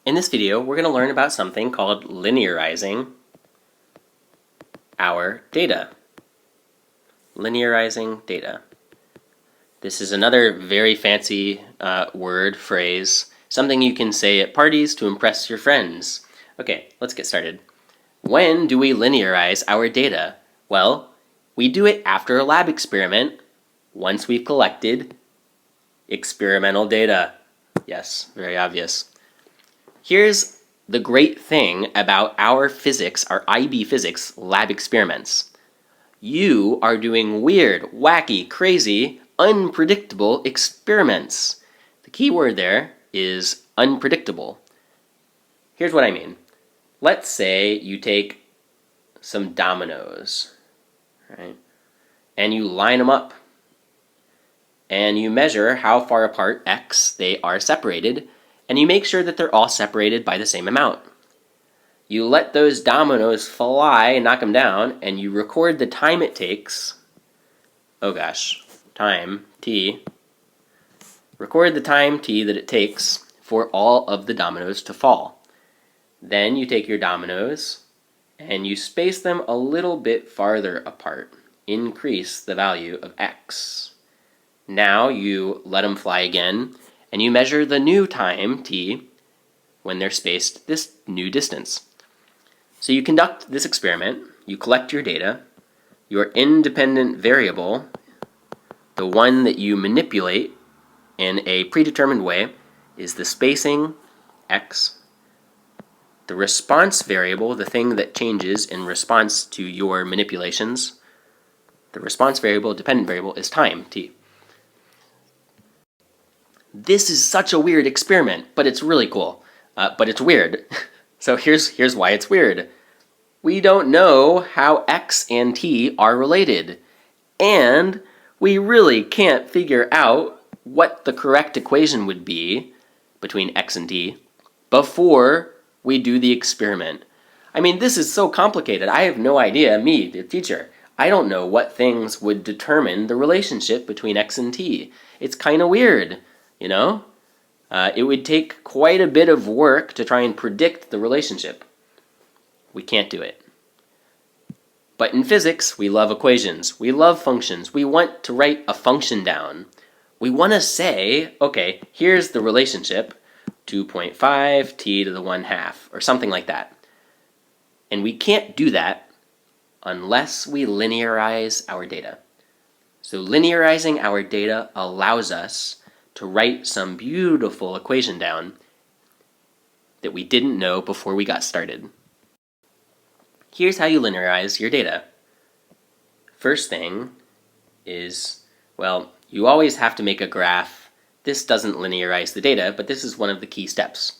In this video, we're going to learn about something called linearizing our data. Linearizing data. This is another very fancy word, phrase, something you can say at parties to impress your friends. Okay, let's get started. When do we linearize our data? Well, we do it after a lab experiment, once we've collected experimental data. Yes, very obvious. Here's the great thing about our physics, our IB physics lab experiments. You are doing weird, wacky, crazy, unpredictable experiments. The key word there is unpredictable. Here's what I mean. Let's say you take some dominoes, right? And you line them up. And you measure how far apart X they are separated, and you make sure that they're all separated by the same amount. You let those dominoes fly and knock them down, and you record the time it takes. Oh gosh, time, t. Record the time t that it takes for all of the dominoes to fall. Then you take your dominoes and you space them a little bit farther apart. Increase the value of X. Now you let them fly again, and you measure the new time, t, when they're spaced this new distance. So you conduct this experiment, you collect your data, your independent variable, the one that you manipulate in a predetermined way, is the spacing, x. The response variable, the thing that changes in response to your manipulations, the response variable, dependent variable, is time, t. This is such a weird experiment, but it's really cool. But it's weird. So here's why it's weird. We don't know how x and t are related. And we really can't figure out what the correct equation would be between x and t before we do the experiment. I mean, this is so complicated. I have no idea, me, the teacher. I don't know what things would determine the relationship between x and t. It's kind of weird. You know, it would take quite a bit of work to try and predict the relationship. We can't do it. But in physics, we love equations. We love functions. We want to write a function down. We want to say, okay, here's the relationship, 2.5 t to the 1/2, or something like that. And we can't do that unless we linearize our data. So linearizing our data allows us to write some beautiful equation down that we didn't know before we got started. Here's how you linearize your data. First thing is, well, you always have to make a graph. This doesn't linearize the data, but this is one of the key steps.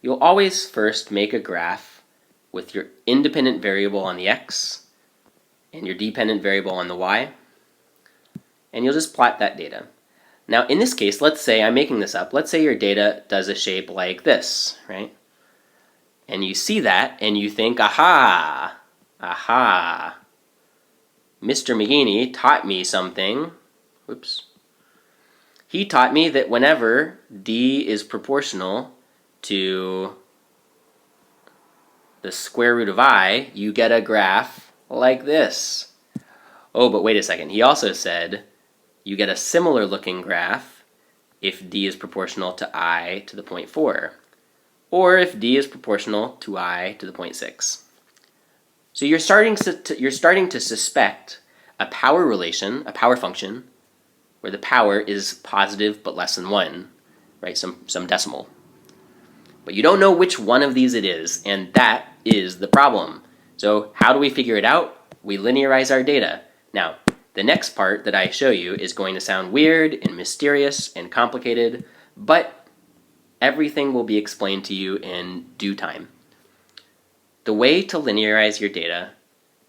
You'll always first make a graph with your independent variable on the x and your dependent variable on the y, and you'll just plot that data. Now, in this case, let's say, I'm making this up, let's say your data does a shape like this, right? And you see that, and you think, aha, aha, Mr. McGeaney taught me something. Whoops. He taught me that whenever d is proportional to the square root of I, you get a graph like this. Oh, but wait a second. He also said you get a similar looking graph if d is proportional to I to the 0.4, or if d is proportional to I to the 0.6. So you're starting to suspect a power relation, a power function, where the power is positive but less than 1, right? Some decimal. But you don't know which one of these it is, and that is the problem. So how do we figure it out? We linearize our data. Now, the next part that I show you is going to sound weird and mysterious and complicated, but everything will be explained to you in due time. The way to linearize your data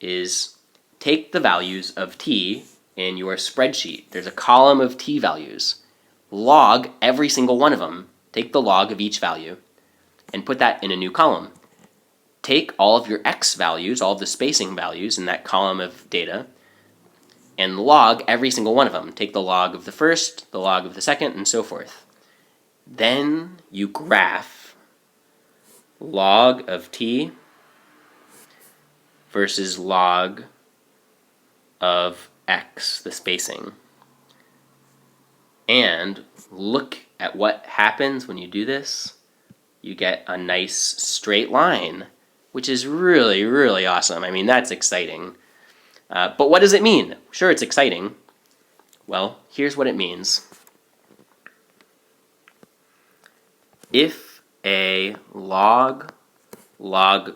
is take the values of t in your spreadsheet. There's a column of t values. Log every single one of them. Take the log of each value and put that in a new column. Take all of your x values, all of the spacing values in that column of data, and log every single one of them. Take the log of the first, the log of the second, and so forth. Then you graph log of t versus log of x, the spacing. And look at what happens when you do this. You get a nice straight line, which is really, really awesome. I mean, that's exciting. But what does it mean? Sure, it's exciting. Well, here's what it means. If a log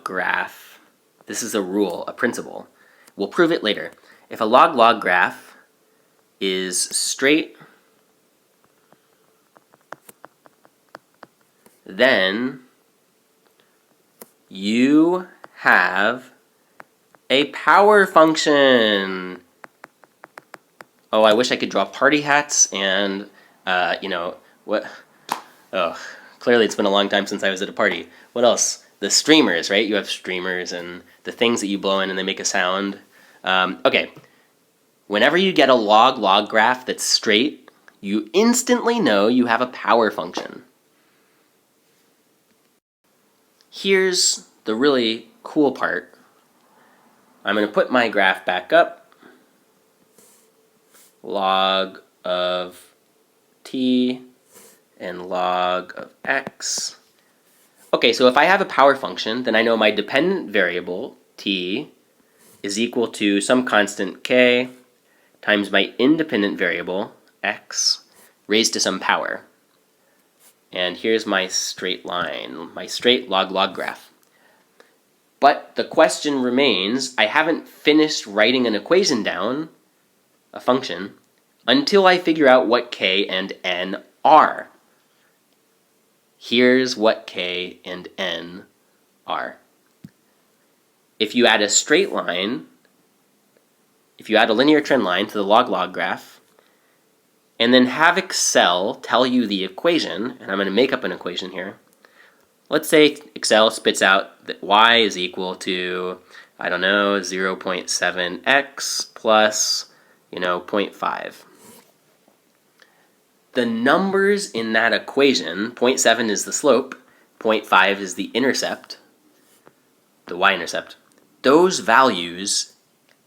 graph, this is a rule, a principle. We'll prove it later. If a log graph is straight, then you have a power function. Oh, I wish I could draw party hats and, what? Oh, clearly it's been a long time since I was at a party. What else? The streamers, right? You have streamers and the things that you blow in and they make a sound. Okay, whenever you get a log graph that's straight, you instantly know you have a power function. Here's the really cool part. I'm going to put my graph back up. Log of t and log of x. Okay, so if I have a power function, then I know my dependent variable, t, is equal to some constant k times my independent variable, x, raised to some power. And here's my straight line, my straight log graph. But the question remains, I haven't finished writing an equation down, a function, until I figure out what k and n are. Here's what k and n are. If you add a straight line, if you add a linear trend line to the log graph, and then have Excel tell you the equation, and I'm going to make up an equation here. Let's say Excel spits out that y is equal to, I don't know, 0.7x plus, 0.5. The numbers in that equation, 0.7 is the slope, 0.5 is the intercept, the y-intercept. Those values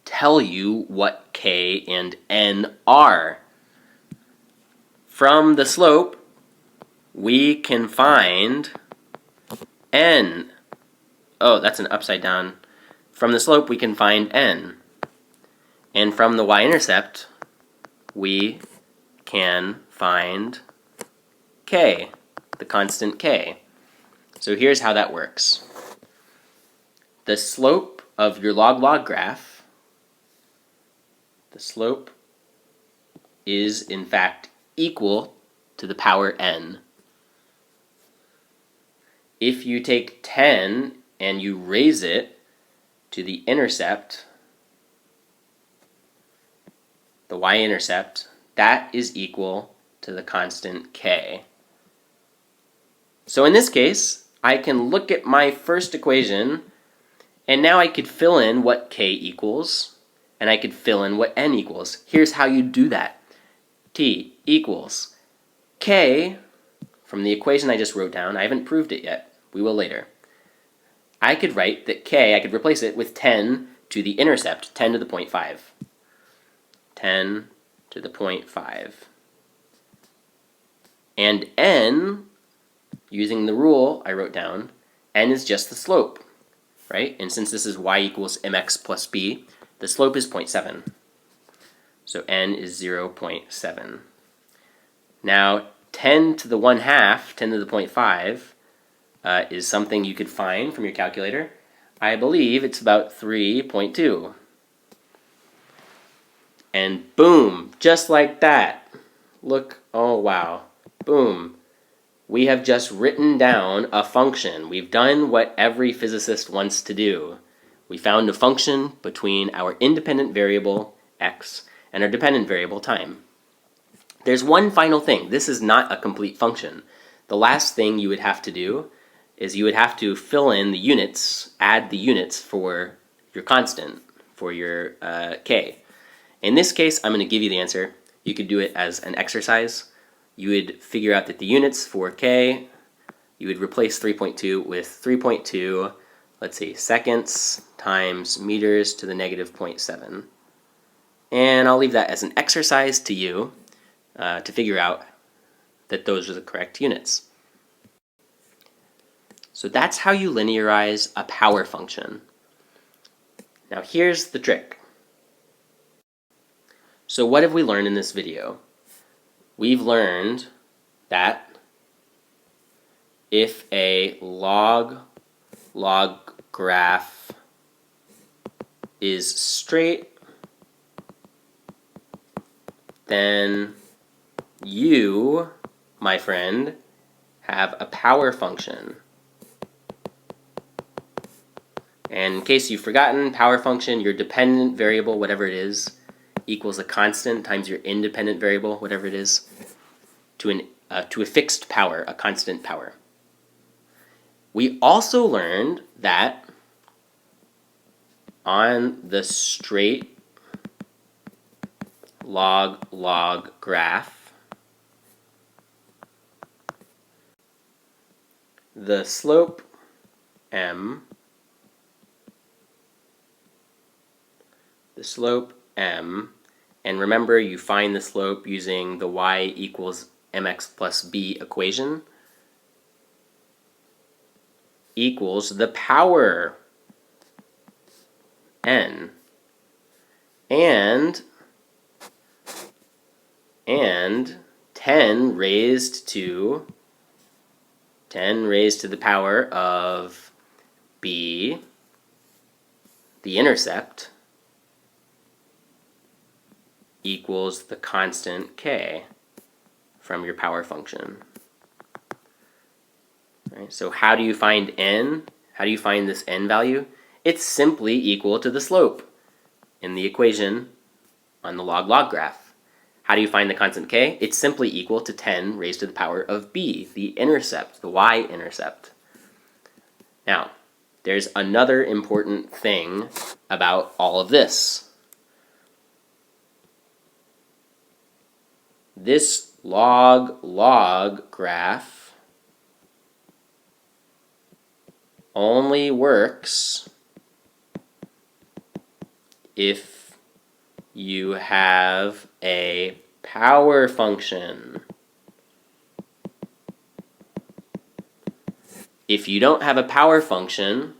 tell you what k and n are. From the slope, we can find n. Oh, that's an upside down. From the slope, we can find n. And from the y-intercept, we can find k, the constant k. So here's how that works. The slope of your log graph, the slope is in fact equal to the power n. If you take 10 and you raise it to the intercept, the y-intercept, that is equal to the constant k. So in this case, I can look at my first equation, and now I could fill in what k equals, and I could fill in what n equals. Here's how you do that. T equals k, from the equation I just wrote down, I haven't proved it yet, we will later. I could write that k, I could replace it with 10 to the intercept, 10 to the 0.5. 10 to the 0.5. And n, using the rule I wrote down, n is just the slope, right? And since this is y equals mx plus b, the slope is 0.7. So n is 0.7. Now, 10 to the 1/2, 10 to the 0.5, is something you could find from your calculator. I believe it's about 3.2. And boom, just like that. Look, oh wow, boom. We have just written down a function. We've done what every physicist wants to do. We found a function between our independent variable, x, and our dependent variable, time. There's one final thing. This is not a complete function. The last thing you would have to do is you would have to fill in the units, add the units for your constant, for your k. In this case, I'm going to give you the answer. You could do it as an exercise. You would figure out that the units for k you would replace 3.2 with 3.2, let's see, seconds times meters to the negative 0.7. And I'll leave that as an exercise to you to figure out that those are the correct units. So that's how you linearize a power function. Now here's the trick. So what have we learned in this video? We've learned that if a log graph is straight, then you, my friend, have a power function. And in case you've forgotten, power function, your dependent variable, whatever it is, equals a constant times your independent variable, whatever it is, to a fixed power, a constant power. We also learned that on the straight log graph, the slope m, and remember you find the slope using the y equals mx plus b equation, equals the power n, and 10 raised to the power of b, the intercept, equals the constant k from your power function. Right, so how do you find n? How do you find this n value? It's simply equal to the slope in the equation on the log graph. How do you find the constant k? It's simply equal to 10 raised to the power of b, the intercept, the y-intercept. Now, there's another important thing about all of this. This log graph only works if you have a power function. If you don't have a power function,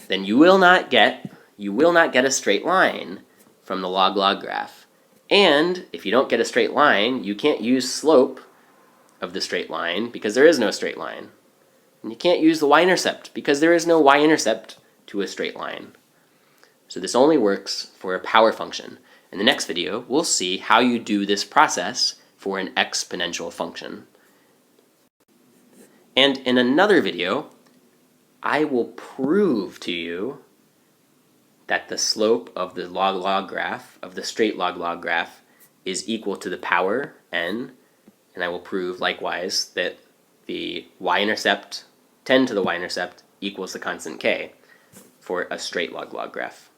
then you will not get a straight line from the log graph. And if you don't get a straight line, you can't use slope of the straight line because there is no straight line. And you can't use the y-intercept because there is no y-intercept to a straight line. So this only works for a power function. In the next video, we'll see how you do this process for an exponential function. And in another video, I will prove to you that the slope of the log graph, of the straight log graph, is equal to the power n, and I will prove likewise that the y-intercept, 10 to the y-intercept, equals the constant k for a straight log graph.